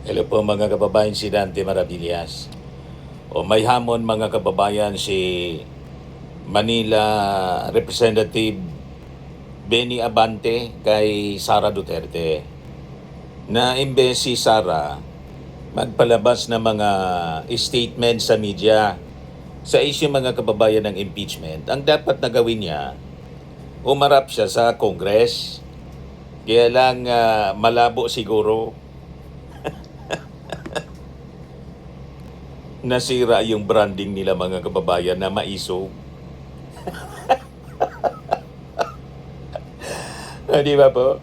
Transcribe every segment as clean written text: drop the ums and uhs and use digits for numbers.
Hello po mga kababayan, si Dante Maravillas. O may hamon mga kababayan si Manila Representative Benny Abante kay Sara Duterte na imbes si Sara magpalabas ng mga statement sa media sa issue mga kababayan ng impeachment, ang dapat na gawin niya, umarap siya sa Congress. Kaya lang malabo siguro, nasira yung branding nila mga kababayan na maisog. Di ba po?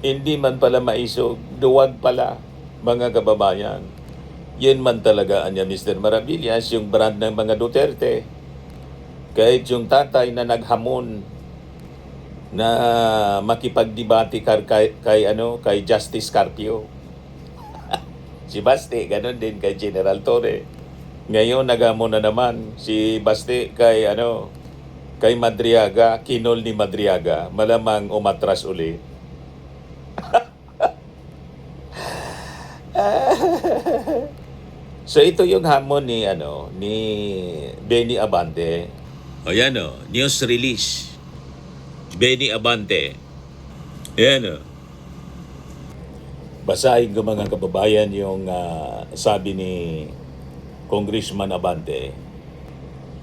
Hindi man pala maisog, duwag pala mga kababayan. Yan man talaga anya Mr. Maravillas, yung brand ng mga Duterte. Kahit yung tatay na naghamon na makipagdebate kay Justice Carpio. Si Baste, ganun din kay General Torre. Ngayon naghamon na naman si Baste kay Madriaga, kinol ni Madriaga, malamang umatras uli. So ito yung hamon ni Benny Abante. O yan news release. Benny Abante. Yan Basahin ko mga kababayan yung sabi ni Congressman Abante.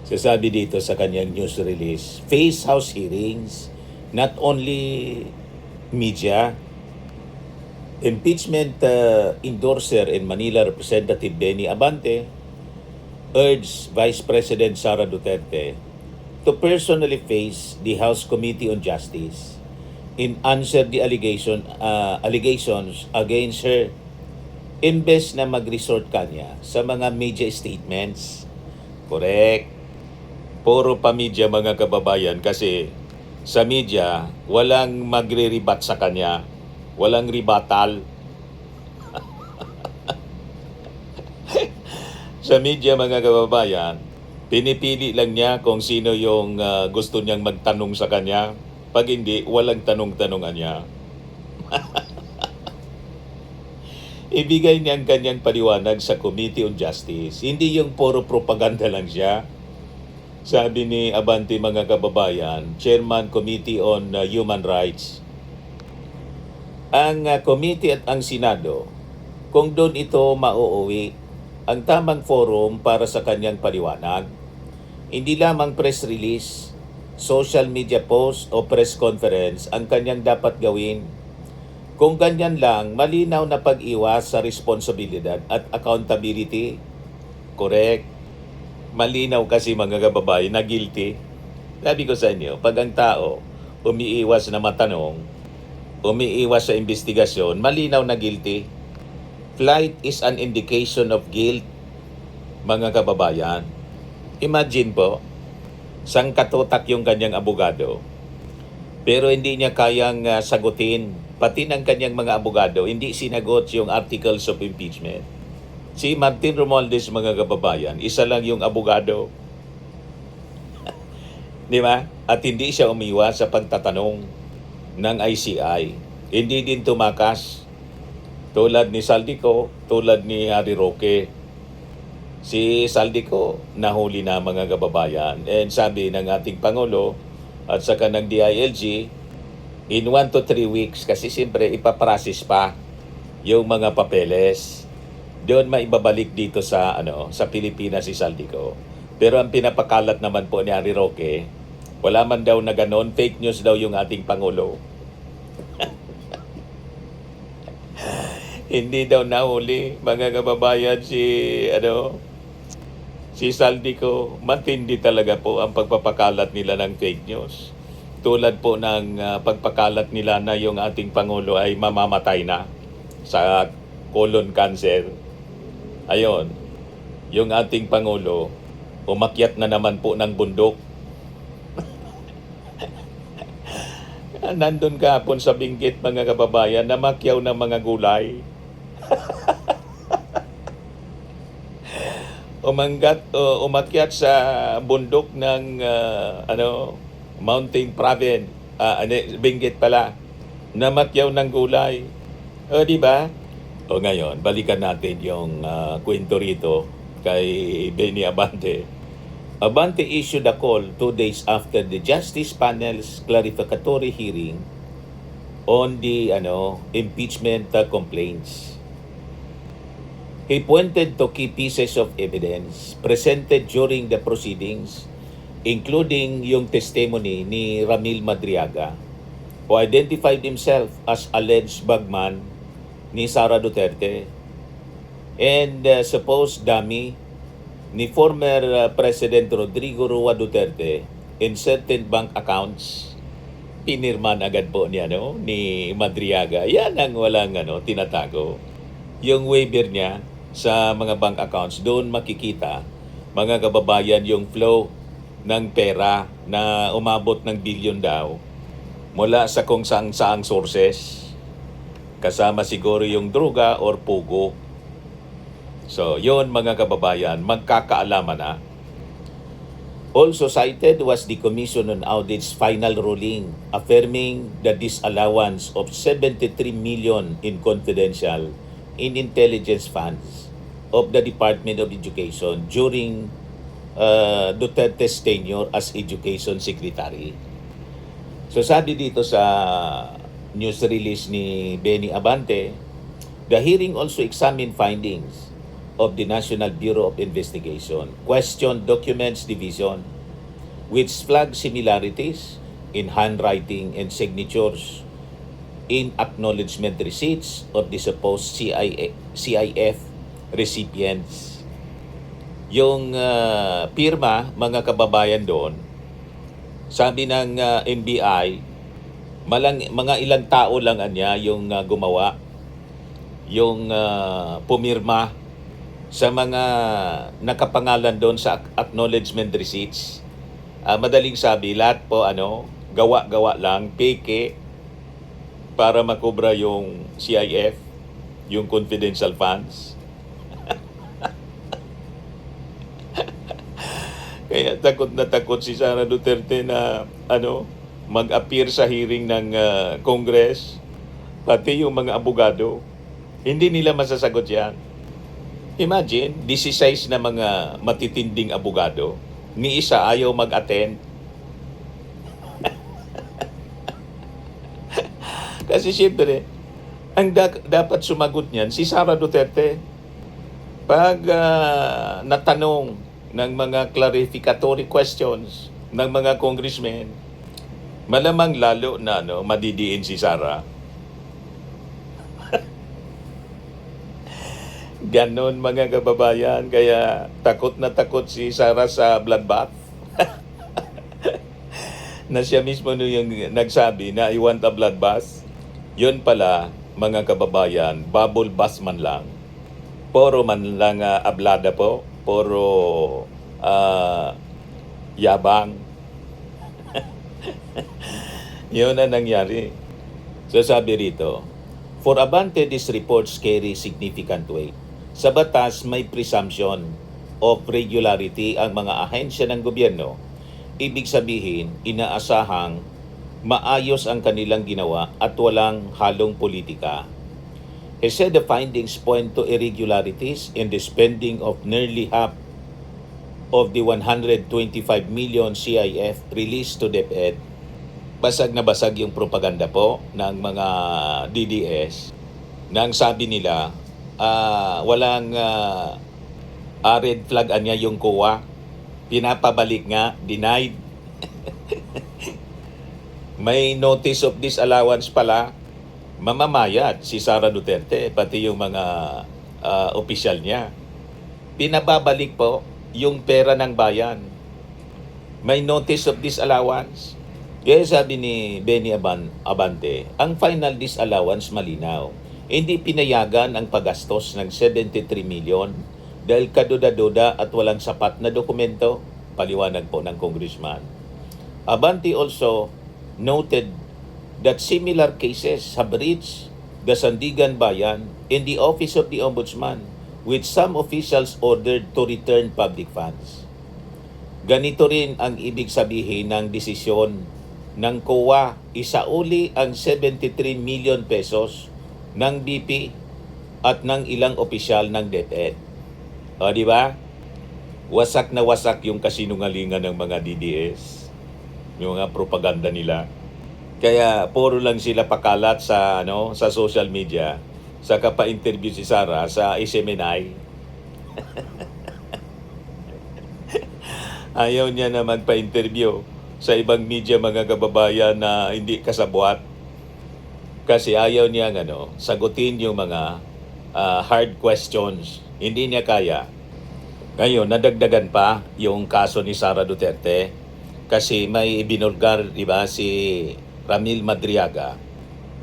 Sasabi dito sa kanyang news release, face House hearings, not only media. Impeachment endorser in Manila Representative Benny Abante urged Vice President Sara Duterte to personally face the House Committee on Justice in answer the allegations against her, imbes na mag-resort kanya sa mga media statements. Correct. Puro pa media mga kababayan kasi sa media walang magre-rebat sa kanya. Walang ribatal. Sa media mga kababayan, pinipili lang niya kung sino yung gusto niyang magtanong sa kanya. Pag hindi, walang tanong-tanongan niya. Ibigay niya ang kanyang paliwanag sa Committee on Justice. Hindi yung puro propaganda lang siya. Sabi ni Abante mga kababayan, Chairman Committee on Human Rights, ang committee at ang Senado, kung doon ito mauuwi, ang tamang forum para sa kanyang paliwanag, hindi lamang press release, social media post o press conference ang kanyang dapat gawin. Kung ganyan lang, malinaw na pag-iwas sa responsibilidad at accountability. Correct. Malinaw kasi mga kababayan na guilty. Sabi ko sa inyo, pag ang tao umiiwas na matanong, umiiwas sa investigasyon, malinaw na guilty. Flight is an indication of guilt, mga kababayan. Imagine po, sangkatutak yung kanyang abogado, pero hindi niya kayang sagutin. Pati ng kanyang mga abogado, hindi sinagot yung articles of impeachment. Si Martin Romualdez, mga kababayan, isa lang yung abogado. Di ba? At hindi siya umiwas sa pagtatanong ng ICI. Hindi din tumakas tulad ni Saldico, tulad ni Harry Roque. Si Saldico nahuli na mga kababayan, and sabi ng ating Pangulo at saka ng DILG, in 1 to 3 weeks, kasi siyempre ipaprocess pa yung mga papeles. Doon maibabalik dito sa sa Pilipinas si Saldico. Pero ang pinapakalat naman po ni Harry Roque, wala man daw na ganon, fake news daw yung ating Pangulo. Hindi daw nahuli mga kababayan si Saldico. Matindi talaga po ang pagpapakalat nila ng fake news. Tulad po ng pagpakalat nila na yung ating Pangulo ay mamamatay na sa colon cancer. Ayon, yung ating Pangulo umakyat na naman po ng bundok. Nandun kahapon sa Benguet mga kababayan, namakyaw ng mga gulay. Umakyat sa bundok ng Mountain Province, Benguet pala, namakyaw ng gulay. O di ba? O ngayon, balikan natin yung kwento rito kay Benny Abante. Abante issued a call 2 days after the Justice Panel's clarificatory hearing on the impeachment complaints. He pointed to key pieces of evidence presented during the proceedings, including yung testimony ni Ramil Madriaga, who identified himself as alleged bagman ni Sara Duterte and supposed dummy ni former President Rodrigo Roa Duterte in certain bank accounts. Pinirman agad po ni Madriaga. Yan ang walang tinatago. Yung waiver niya sa mga bank accounts, doon makikita, mga kababayan, yung flow ng pera na umabot ng bilyon daw mula sa kung saang sources, kasama siguro yung droga or pugo. So, yon mga kababayan, magkakaalaman na. Also cited was the Commission on Audit's final ruling affirming the disallowance of 73 million in confidential in intelligence funds of the Department of Education during Duterte's tenure as Education Secretary. So sabi dito sa news release ni Benny Abante, the hearing also examined findings of the National Bureau of Investigation, questioned documents division, which flagged similarities in handwriting and signatures in acknowledgement receipts of the supposed CIF recipients. Yung pirma, mga kababayan doon, sabi ng NBI, mga ilang tao lang anya yung gumawa, yung pumirma sa mga nakapangalan doon sa acknowledgement receipts. Madaling sabi, lahat po gawa-gawa lang, peke, para makubra yung CIF, yung confidential funds. Kaya takot na takot si Sara Duterte na mag-appear sa hearing ng Congress, pati yung mga abogado. Hindi nila masasagot yan. Imagine, 16 na mga matitinding abogado, ni isa ayaw mag-attend. Kasi siyempre, ang dapat sumagot niyan, si Sara Duterte. Pag natanong ng mga clarificatory questions ng mga congressmen, malamang lalo na madidiin si Sara. Ganon mga kababayan, kaya takot na takot si Sara sa bloodbath. Na siya mismo yung nagsabi na I want a bloodbath. Yun pala mga kababayan, bubble bath man lang. Puro man lang ablada po, puro yabang. Yun na nangyari. So sabi rito, for Abante, these reports carry significant weight. Sa batas, may presumption of regularity ang mga ahensya ng gobyerno. Ibig sabihin, inaasahang maayos ang kanilang ginawa at walang halong politika. He said the findings point to irregularities in the spending of nearly half of the 125 million CIF released to DepEd. Basag na basag yung propaganda po ng mga DDS nang sabi nila walang red flag anya yung COA, pinapabalik nga, denied. May notice of disallowance pala, mamamayat si Sara Duterte, pati yung mga opisyal niya. Pinababalik po yung pera ng bayan. May notice of disallowance. Kaya sabi ni Benny Abante, ang final disallowance malinaw. Hindi pinayagan ang paggastos ng 73 million dahil kaduda-duda at walang sapat na dokumento, paliwanag po ng congressman. Abante also noted that similar cases have reached the Sandigan Bayan in the Office of the Ombudsman, with some officials ordered to return public funds. Ganito rin ang ibig sabihin ng desisyon ng COA, isauli ang 73 million pesos ng BP at ng ilang opisyal ng DepEd. O, di ba? Wasak na wasak yung kasinungalingan ng mga DDS. Yung mga propaganda nila. Kaya puro lang sila pakalat sa sa social media. Saka pa-interview si Sara sa SMNI. Ayaw niya naman pa-interview sa ibang media, mga kababayan, na hindi kasabwat. Kasi ayaw niya sagutin yung mga hard questions. Hindi niya kaya. Ngayon, nadagdagan pa yung kaso ni Sara Duterte kasi may binulgar, di ba, si Ramil Madriaga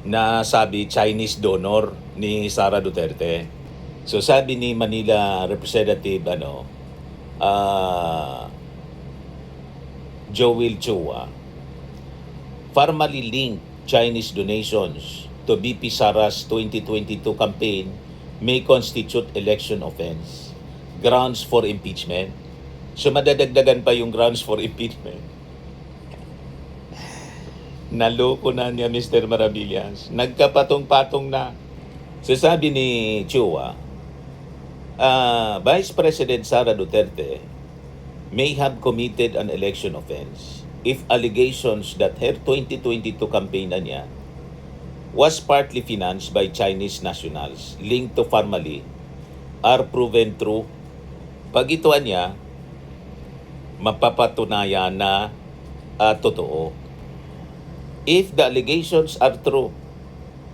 na sabi Chinese donor ni Sara Duterte. So sabi ni Manila Representative Joel Chua, formally linked Chinese donations to VP Sara's 2022 campaign may constitute election offense. Grounds for impeachment. So madadagdagan pa yung grounds for impeachment. Naloko na niya Mr. Maravillas. Nagkapatong-patong na. So sabi ni Chua, Vice President Sara Duterte may have committed an election offense if allegations that her 2022 campaign na niya was partly financed by Chinese nationals linked to family are proven true. Pag ito niya, mapapatunayan na totoo. If the allegations are true,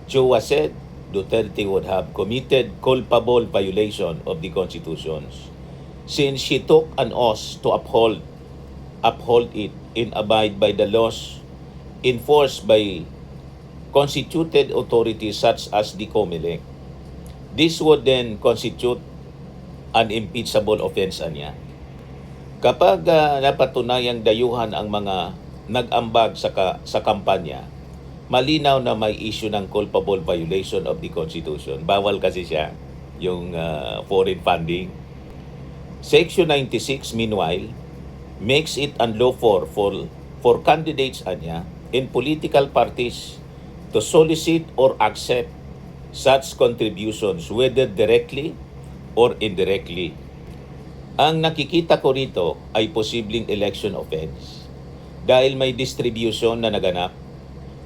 Chua said, Duterte would have committed culpable violation of the constitutions since she took an oath to uphold it and abide by the laws enforced by constituted authorities such as the COMELEC. This would then constitute an impeachable offense niya. Kapag napatunayang dayuhan ang mga nag-ambag sa kampanya, malinaw na may issue ng culpable violation of the Constitution. Bawal kasi siya, yung foreign funding. Section 96, meanwhile, makes it unlawful for candidates in political parties to solicit or accept such contributions whether directly or indirectly. Ang nakikita ko rito ay posibleng election offense. Dahil may distribution na naganap,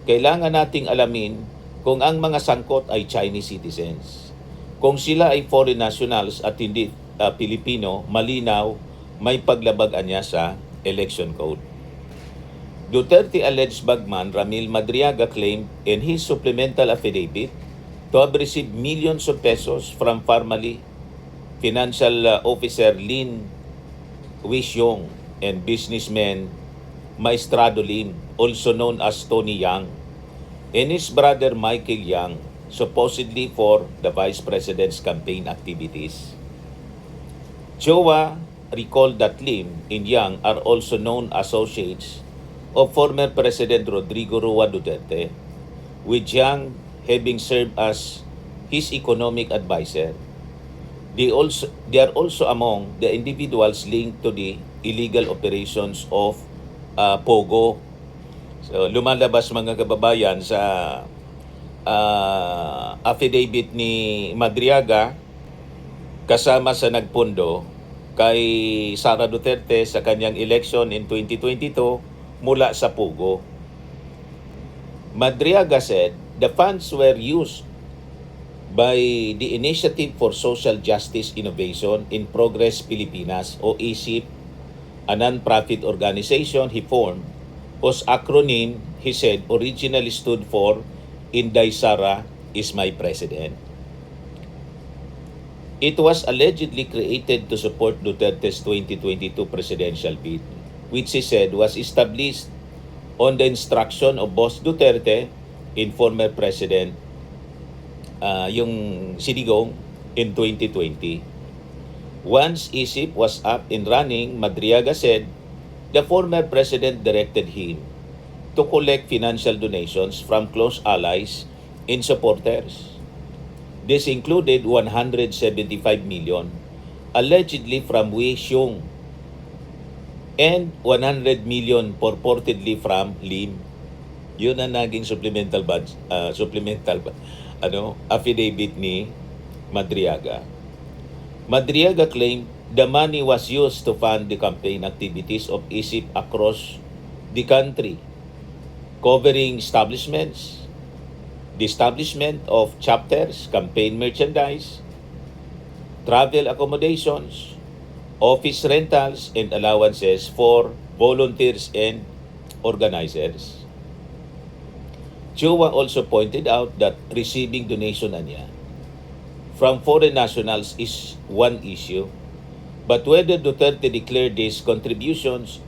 kailangan nating alamin kung ang mga sangkot ay Chinese citizens. Kung sila ay foreign nationals at hindi Pilipino, malinaw may paglabag niya sa election code. Duterte alleged bagman Ramil Madriaga claimed in his supplemental affidavit to have received millions of pesos from formerly Financial Officer Lin Wishyong and businessman Maestrado Lim, also known as Tony Yang, and his brother Michael Yang, supposedly for the Vice President's campaign activities. Chua recalled that Lim and Yang are also known associates of former President Rodrigo Roa Duterte, with Yang having served as his economic advisor. They are also among the individuals linked to the illegal operations of Pogo. So, lumalabas mga kababayan sa affidavit ni Madriaga kasama sa nagpundo kay Sara Duterte sa kanyang election in 2022 mula sa Pogo. Madriaga said the funds were used by the Initiative for Social Justice Innovation in Progress Pilipinas o ISIP, a non-profit organization he formed, whose acronym, he said, originally stood for Inday Sara is my president. It was allegedly created to support Duterte's 2022 presidential bid, which he said was established on the instruction of Boss Duterte in former President yung Sinigong in 2020. Once ISIP was up and running, Madriaga said the former president directed him to collect financial donations from close allies and supporters. This included 175 million allegedly from Wei Xiong and 100 million purportedly from Lim. Yun ang naging supplemental affidavit ni Madriaga. Madriaga claimed the money was used to fund the campaign activities of ISIP across the country, covering establishments, the establishment of chapters, campaign merchandise, travel accommodations, office rentals, and allowances for volunteers and organizers. Chua also pointed out that receiving donation from foreign nationals is one issue, but whether Duterte declared these contributions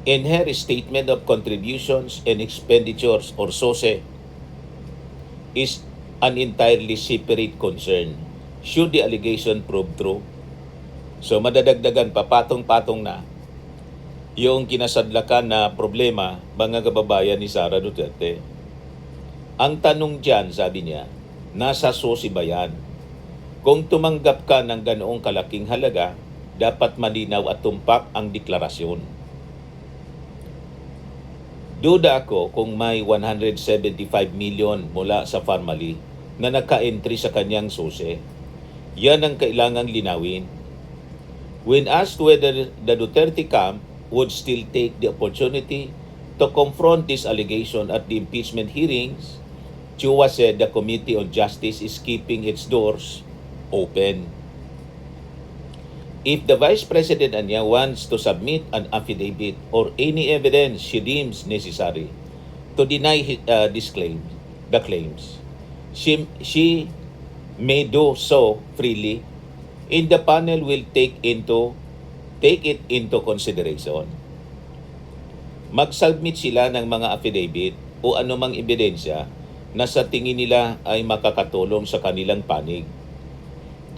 in her statement of contributions and expenditures or SOSE is an entirely separate concern should the allegation prove true. So madadagdagan pa, patong-patong na yung kinasadlakan na problema, mga kababayan ni Sara Duterte. Ang tanong dyan, sabi niya, nasa SOSE ba yan? Kung tumanggap ka ng ganoong kalaking halaga, dapat malinaw at tumpak ang deklarasyon. Duda ako kung may 175 million mula sa Farmally na naka-entry sa kanyang SOSE. Yan ang kailangang linawin. When asked whether the Duterte camp would still take the opportunity to confront this allegation at the impeachment hearings, Chua said the Committee on Justice is keeping its doors open. If the Vice President wants to submit an affidavit or any evidence she deems necessary to deny the claims, she may do so freely, and the panel will take it into consideration. Mag-submit sila ng mga affidavit o anumang ebidensya na sa tingin nila ay makakatulong sa kanilang panig.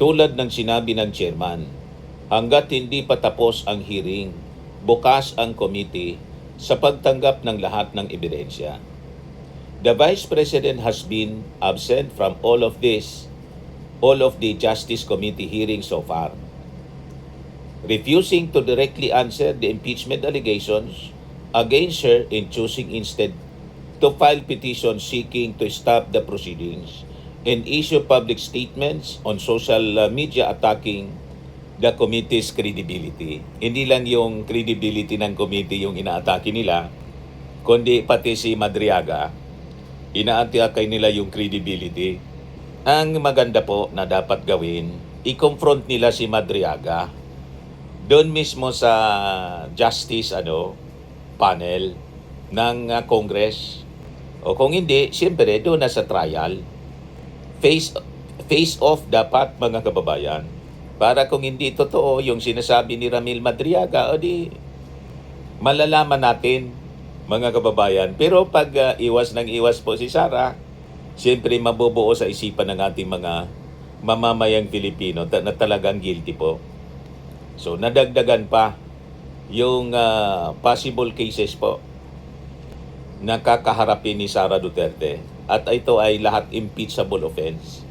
Tulad ng sinabi ng chairman, hanggat hindi pa tapos ang hearing, bukas ang committee sa pagtanggap ng lahat ng ebidensya. The Vice President has been absent from all of the Justice Committee hearings so far, refusing to directly answer the impeachment allegations against her and choosing instead to file petitions seeking to stop the proceedings and issue public statements on social media attacking the committee's credibility. Hindi lang yung credibility ng committee yung inaatake nila, kundi pati si Madriaga, inaatake nila yung credibility. Ang maganda po na dapat gawin, i-confront nila si Madriaga doon mismo sa justice panel ng Congress. O kung hindi, siyempre doon na sa trial. Face off dapat, mga kababayan. Para kung hindi totoo yung sinasabi ni Ramil Madriaga, o di malalaman natin, mga kababayan. Pero pag iwas ng iwas po si Sara, siyempre mabubuo sa isipan ng ating mga mamamayang Pilipino na talagang guilty po. So nadagdagan pa yung possible cases po na kakaharapin ni Sara Duterte. At ito ay lahat impeachable offense.